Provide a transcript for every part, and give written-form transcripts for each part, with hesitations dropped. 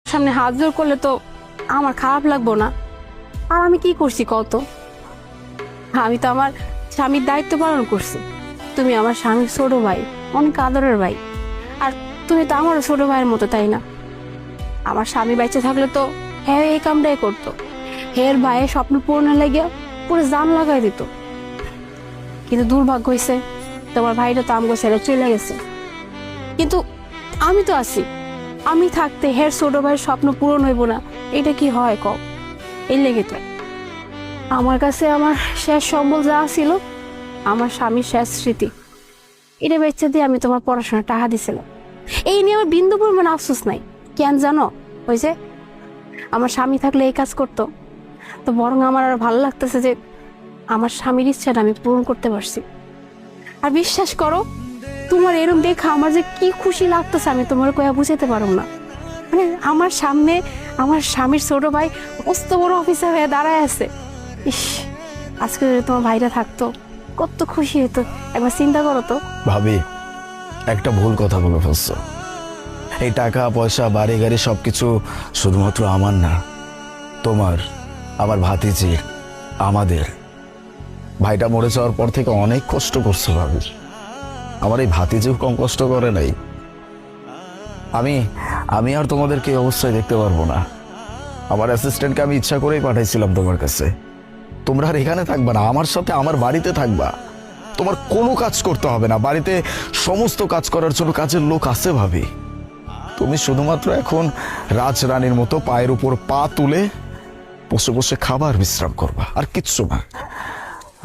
সামনে হাত জোর করলে তো আমার খারাপ লাগবো না? আর আমি কি করছি কত? আমি তো আমার স্বামীর দায়িত্ব পালন করছি। তুমি আমার স্বামীর ছোট ভাই, অনেক আদরের ভাই। আর তুমি তো আমারও ছোট ভাইয়ের মতো, তাই না? আমার স্বামী বেঁচে থাকলে তো হ্যাঁ এই কামটাই করতো। হের ভাইয়ের স্বপ্ন পূরণের লাগিয়া পুরো জান লাগাই দিত। কিন্তু দুর্ভাগ্য হয়েছে, তোমার ভাইটা তো আমগো ছেড়ে চলে গেছে। কিন্তু আমি তো আছি, আমি থাকতে হের ছোট ভাইয়ের স্বপ্ন পূরণ হইব না? এটা কি হয় কও? এই লেগে তো আমার কাছে আমার শেষ সম্বল যা ছিল, আমার স্বামীর শেষ স্মৃতি, এটা বেচে দিয়ে আমি তোমার পড়াশোনা টাকা দিছিলাম। এই নিয়ে আমার বিন্দু পরিমাণ আফসোস নাই। কেন জানো? ওই যে আমার স্বামী থাকলে এই কাজ করতো, তো বরং আমার আর ভালো লাগতেছে যে আমার স্বামীর ইচ্ছাটা আমি পূরণ করতে পারছি। আর বিশ্বাস করো, তোমার এরকম দেখা আমার যে কি খুশি লাগতেছে আমি তোমার কয়া বুঝাতে পারো না। মানে আমার সামনে আমার স্বামীর ছোট ভাই মস্ত বড় অফিসার হয়ে দাঁড়ায় আছে। ইস, আজকে যদি তোমার ভাইটা থাকতো কত খুশি হতো, একবার চিন্তা করো তো। ভাবি, একটা ভুল কথা বলে ফেলছো। এই টাকা পয়সা বাড়ি গাড়ি সবকিছু শুধুমাত্র আমার না, তোমার, আমার ভাতিজির, আমাদের। ভাইটা মরে যাওয়ার পর থেকে অনেক কষ্ট করছো ভাবি। আমার এই ভাতিজিও কম কষ্ট করে নাই। আমি আমি আর তোমাদেরকে এই অবস্থায় দেখতে পারবো না। আমার অ্যাসিস্ট্যান্টকে আমি ইচ্ছা করেই পাঠাইছিলাম তোমার কাছে। তোমরা আর এখানে থাকবা না, আমার সাথে আমার বাড়িতে থাকবা। তোমার কোনো কাজ করতে হবে না, বাড়িতে সমস্ত কাজ করার জন্য কাজের লোক আছে ভাবি। তুমি শুধুমাত্র এখন রাজরানীর মতো পায়ের উপর পা তুলে বসে বসে খাবার বিশ্রাম করবা, আর কিচ্ছু না।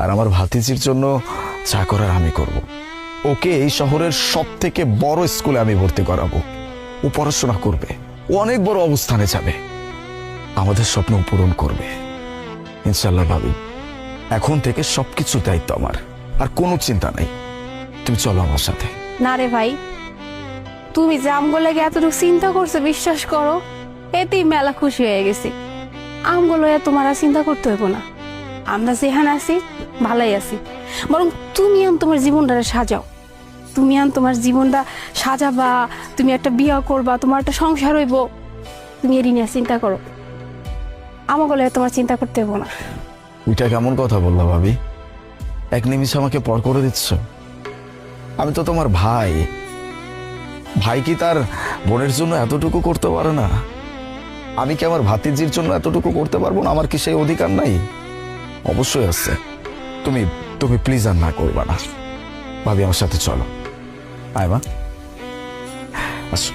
আর আমার ভাতিজির জন্য যা করার আমি করব। ওকে এই শহরের সব থেকে বড় স্কুলে আমি ভর্তি করাবো। ও পড়াশোনা করবে, ও অনেক বড় অবস্থানে যাবে, আমাদের স্বপ্ন পূরণ করবে ইনশাল্লাহ ভাবি। এখন থেকে সবকিছু দায়িত্ব আমার, আর কোনো চিন্তা নাই। তুমি চলো আমার সাথে। না রে ভাই, তুমি যে আমগো লাগে এতটুকু চিন্তা করছো, বিশ্বাস করো এতেই মেলা খুশি হয়ে গেছি। আমগো লইয়া তোমার আর চিন্তা করতে হইব না। আমরা যেখানে আছি ভালোই আছি। বরং তুমি আন তোমার জীবনটা সাজাও। তুমি আন তোমার জীবনটা সাজাবা, তুমি একটা বিয়ে করবা, তোমার একটা সংসার হইব। তুমি এরই নিয়ে চিন্তা করো, আমাকে লইয়া তোমার চিন্তা করতে হইব না। এটা কেমন কথা বললা ভাবি? এক নিমিষে আমাকে পর করে দিচ্ছ। আমি তো তোমার ভাই। ভাই কি তার বোনের জন্য এতটুকু করতে পারে না? আমি কি আমার ভাতিজির জন্য এতটুকু করতে পারবো না? আমার কি সেই অধিকার নাই? অবশ্যই আছে। তুমি তুমি প্লিজ আর না করবা না ভাবি, আমার সাথে চলো। আয় মা, আসো।